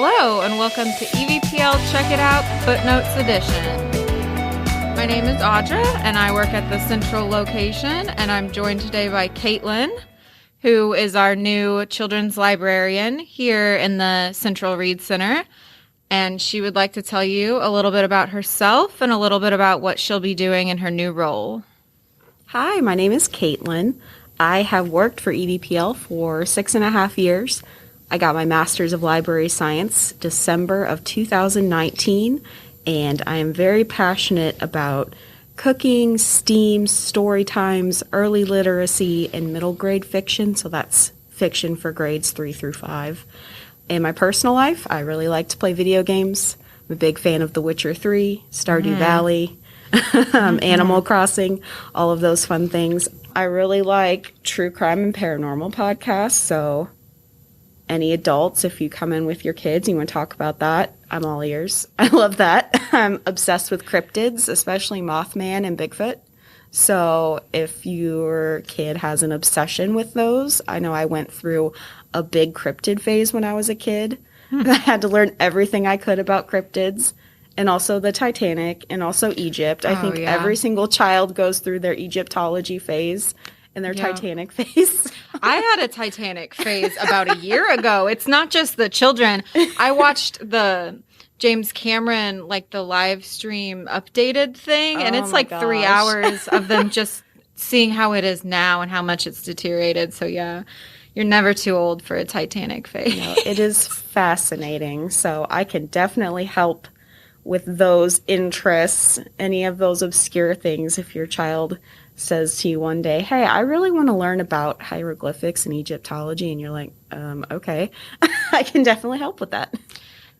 Hello, and welcome to EVPL Check It Out Footnotes Edition. My name is Audra, and I work at the central location, and I'm joined today by Caitlyn, who is our new children's librarian here in the Central Read Center. And she would like to tell you a little bit about herself and a little bit about what she'll be doing in her new role. Hi, my name is Caitlyn. I have worked for EVPL for 6.5 years. I got my Master's of Library Science December of 2019, and I am very passionate about cooking, STEAM, story times, early literacy, and middle grade fiction, so that's fiction for grades 3 through 5. In my personal life, I really like to play video games. I'm a big fan of The Witcher 3, Stardew Valley, Animal Crossing, all of those fun things. I really like true crime and paranormal podcasts, so any adults, if you come in with your kids and you want to talk about that, I'm all ears. I love that. I'm obsessed with cryptids, especially Mothman and Bigfoot. So if your kid has an obsession with those, I know I went through a big cryptid phase when I was a kid. I had to learn everything I could about cryptids, and also the Titanic, and also Egypt. I think every single child goes through their Egyptology phase and their Titanic phase. I had a Titanic phase about a year ago. It's not just the children. I watched the James Cameron, like the live stream updated thing, and it's like 3 hours of them just seeing how it is now and how much it's deteriorated. So yeah, you're never too old for a Titanic phase. No, it is fascinating. So I can definitely help with those interests, any of those obscure things. If your child says to you one day, hey, I really want to learn about hieroglyphics and Egyptology, and you're like, okay, I can definitely help with that.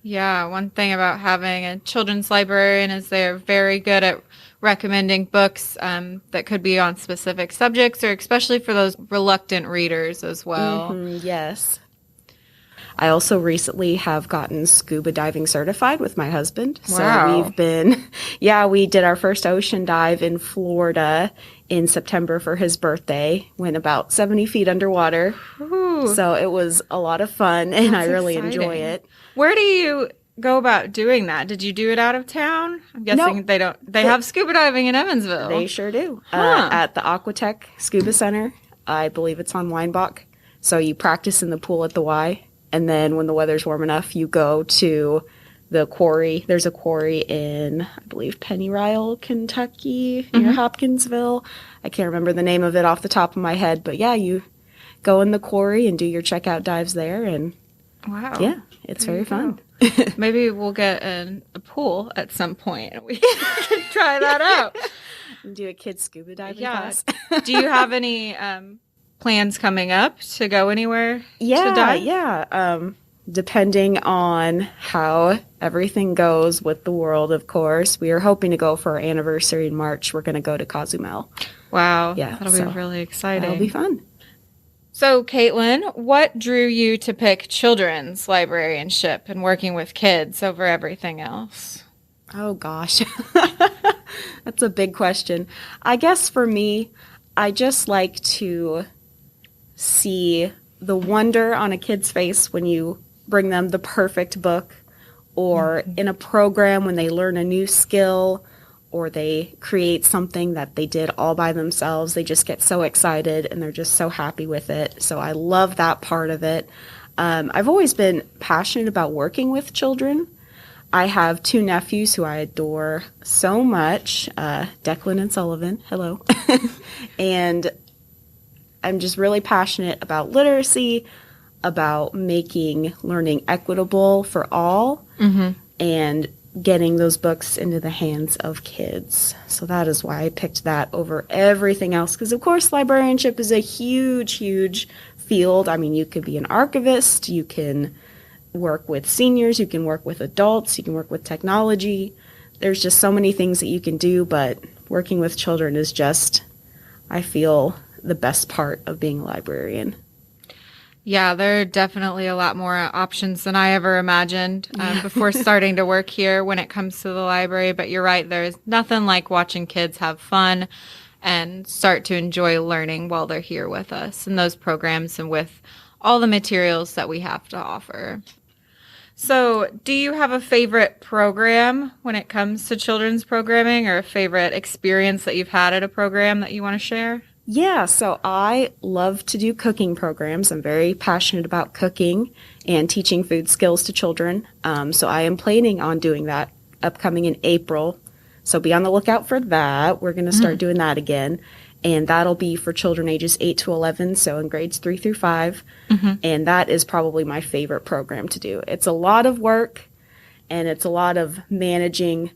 Yeah, one thing about having a children's librarian is they're very good at recommending books that could be on specific subjects, or especially for those reluctant readers as well. Yes. I also recently have gotten scuba diving certified with my husband. Wow. So we did our first ocean dive in Florida in September for his birthday. Went about 70 feet underwater. Ooh. So it was a lot of fun, and I really enjoy it. Where do you go about doing that? Did you do it out of town? I'm guessing they have scuba diving in Evansville. They sure do. Huh. At the Aquatech Scuba Center. I believe it's on Weinbach. So you practice in the pool at the Y. And then when the weather's warm enough, you go to the quarry. There's a quarry in, I believe, Pennyrile, Kentucky, near Hopkinsville. I can't remember the name of it off the top of my head. But yeah, you go in the quarry and do your checkout dives there. And wow. Yeah, it's very fun. Maybe we'll get a pool at some point, and we can try that out. Do a kid's scuba diving class. Do you have any plans coming up to go anywhere to dive? Yeah. Depending on how everything goes with the world, of course. We are hoping to go for our anniversary in March. We're going to go to Cozumel. Wow. Yeah, That'll be really exciting. That'll be fun. So, Caitlyn, what drew you to pick children's librarianship and working with kids over everything else? Oh, gosh. That's a big question. I guess for me, I just like to see the wonder on a kid's face when you bring them the perfect book, or in a program when they learn a new skill, or they create something that they did all by themselves. They just get so excited and they're just so happy with it. So I love that part of it. I've always been passionate about working with children. I have 2 nephews who I adore so much, Declan and Sullivan. Hello. And I'm just really passionate about literacy, about making learning equitable for all, and getting those books into the hands of kids. So that is why I picked that over everything else. Because, of course, librarianship is a huge, huge field. I mean, you could be an archivist, you can work with seniors, you can work with adults, you can work with technology. There's just so many things that you can do, but working with children is just, I feel, the best part of being a librarian. Yeah, there are definitely a lot more options than I ever imagined before starting to work here when it comes to the library. But you're right, there's nothing like watching kids have fun and start to enjoy learning while they're here with us in those programs and with all the materials that we have to offer. So, do you have a favorite program when it comes to children's programming, or a favorite experience that you've had at a program that you want to share? Yeah, so I love to do cooking programs. I'm very passionate about cooking and teaching food skills to children. So I am planning on doing that upcoming in April. So be on the lookout for that. We're going to start doing that again. And that'll be for children ages 8 to 11, so in grades 3 through 5. And that is probably my favorite program to do. It's a lot of work, and it's a lot of managing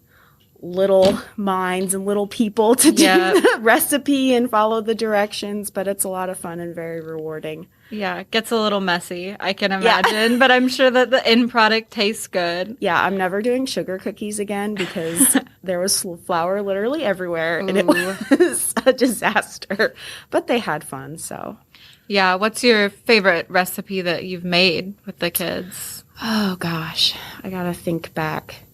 little minds and little people to do the recipe and follow the directions, but it's a lot of fun and very rewarding. Yeah, it gets a little messy, I can imagine, but I'm sure that the end product tastes good. Yeah, I'm never doing sugar cookies again because there was flour literally everywhere, and it was a disaster, but they had fun, so. Yeah, what's your favorite recipe that you've made with the kids? Oh, gosh, I gotta think back.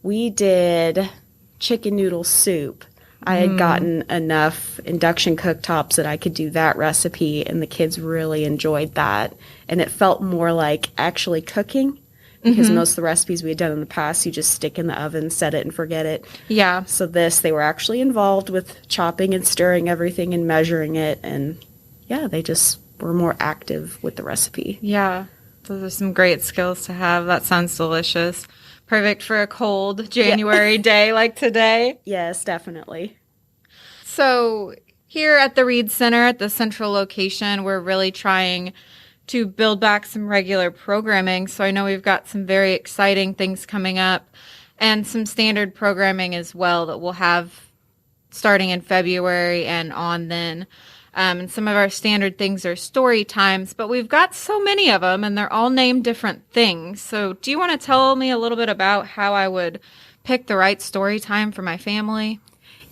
We did chicken noodle soup. I had gotten enough induction cooktops that I could do that recipe, and the kids really enjoyed that. And it felt more like actually cooking, because most of the recipes we had done in the past, you just stick in the oven, set it, and forget it. Yeah. So they were actually involved with chopping and stirring everything and measuring it. And, yeah, they just were more active with the recipe. Yeah. Those are some great skills to have. That sounds delicious. Perfect for a cold January day like today. Yes, definitely. So here at the Reed Center, at the central location, we're really trying to build back some regular programming. So I know we've got some very exciting things coming up and some standard programming as well that we'll have starting in February and on then. And some of our standard things are story times, but we've got so many of them, and they're all named different things. So do you want to tell me a little bit about how I would pick the right story time for my family?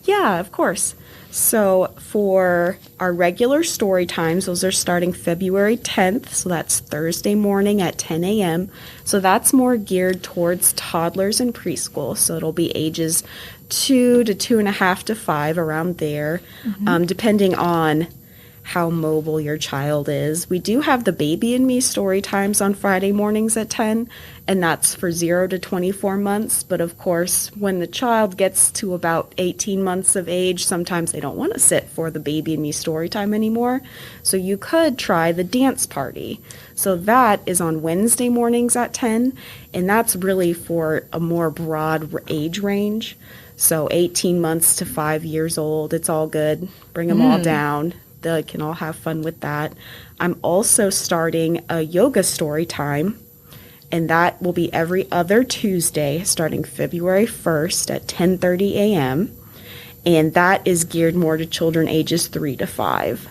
Yeah, of course. So for our regular story times, those are starting February 10th, so that's Thursday morning at 10 a.m. So that's more geared towards toddlers and preschool, so it'll be ages 2 to 2.5 to 5, around there, depending on how mobile your child is. We do have the Baby and Me story times on Friday mornings at 10, and that's for 0 to 24 months. But of course, when the child gets to about 18 months of age, sometimes they don't want to sit for the Baby and Me story time anymore. So you could try the dance party. So that is on Wednesday mornings at 10, and that's really for a more broad age range. So 18 months to 5 years old, it's all good. Bring them all down. They can all have fun with that. I'm also starting a yoga story time, and that will be every other Tuesday starting February 1st at 10:30 a.m., and that is geared more to children ages 3 to 5.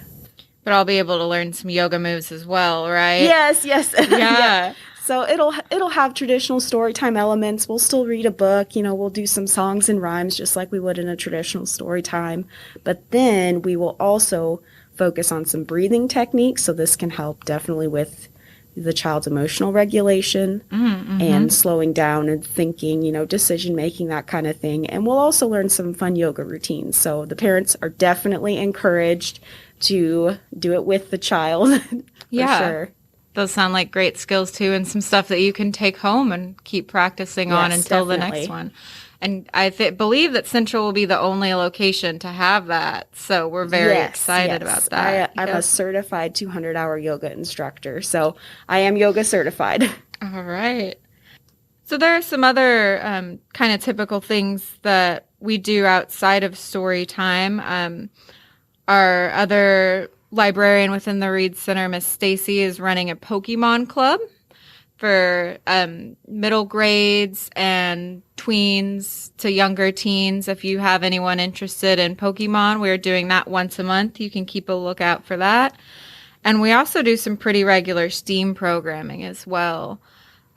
But I'll be able to learn some yoga moves as well, right? Yes. Yeah. So it'll have traditional storytime elements. We'll still read a book, we'll do some songs and rhymes just like we would in a traditional story time. But then we will also focus on some breathing techniques. So this can help definitely with the child's emotional regulation and slowing down and thinking, decision making, that kind of thing. And we'll also learn some fun yoga routines. So the parents are definitely encouraged to do it with the child. For sure. Those sound like great skills too, and some stuff that you can take home and keep practicing on until the next one. And I believe that Central will be the only location to have that. So we're very excited about that. I'm a certified 200-hour yoga instructor, so I am yoga certified. All right. So there are some other kind of typical things that we do outside of story time. Our other librarian within the Reed Center, Miss Stacy, is running a Pokemon club for middle grades and tweens to younger teens. If you have anyone interested in Pokemon, we're doing that once a month. You can keep a lookout for that. And we also do some pretty regular STEAM programming as well.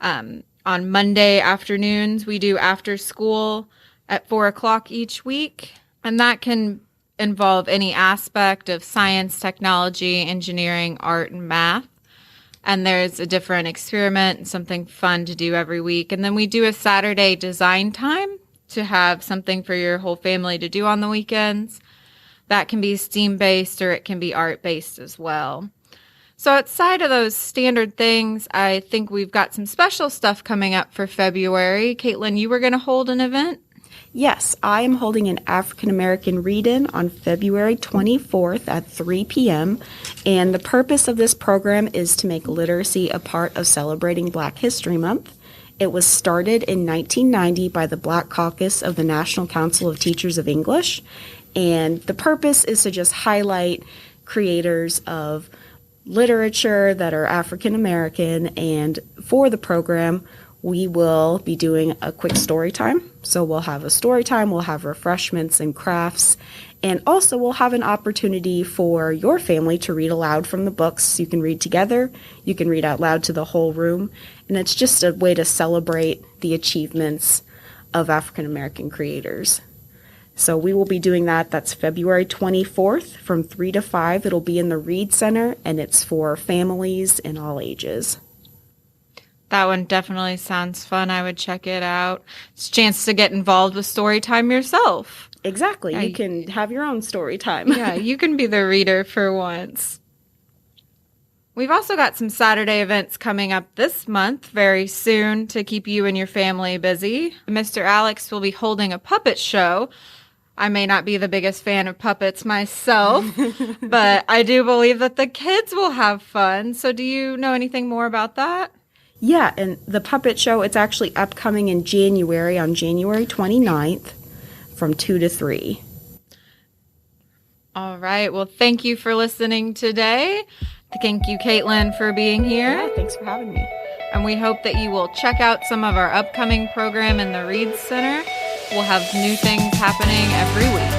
On Monday afternoons, we do after school at 4 o'clock each week. And that can involve any aspect of science, technology, engineering, art, and math. And there's a different experiment and something fun to do every week. And then we do a Saturday design time to have something for your whole family to do on the weekends. That can be STEAM-based or it can be art-based as well. So outside of those standard things, I think we've got some special stuff coming up for February. Caitlyn, you were going to hold an event? Yes, I am holding an African American read-in on February 24th at 3 p.m. And the purpose of this program is to make literacy a part of celebrating Black History Month. It was started in 1990 by the Black Caucus of the National Council of Teachers of English. And the purpose is to just highlight creators of literature that are African American. And for the program, we will be doing a quick story time. So we'll have a story time, we'll have refreshments and crafts, and also we'll have an opportunity for your family to read aloud from the books. You can read together, you can read out loud to the whole room, and it's just a way to celebrate the achievements of African American creators. So we will be doing that. That's February 24th from 3 to 5. It'll be in the Read Center, and it's for families in all ages. That one definitely sounds fun. I would check it out. It's a chance to get involved with story time yourself. Exactly. Yeah, you can have your own story time. Yeah, you can be the reader for once. We've also got some Saturday events coming up this month very soon to keep you and your family busy. Mr. Alex will be holding a puppet show. I may not be the biggest fan of puppets myself, but I do believe that the kids will have fun. So do you know anything more about that? Yeah, and the puppet show, it's actually upcoming in January, on January 29th from 2 to 3. All right. Well, thank you for listening today. Thank you, Caitlyn, for being here. Yeah, thanks for having me. And we hope that you will check out some of our upcoming program in the Read Center. We'll have new things happening every week.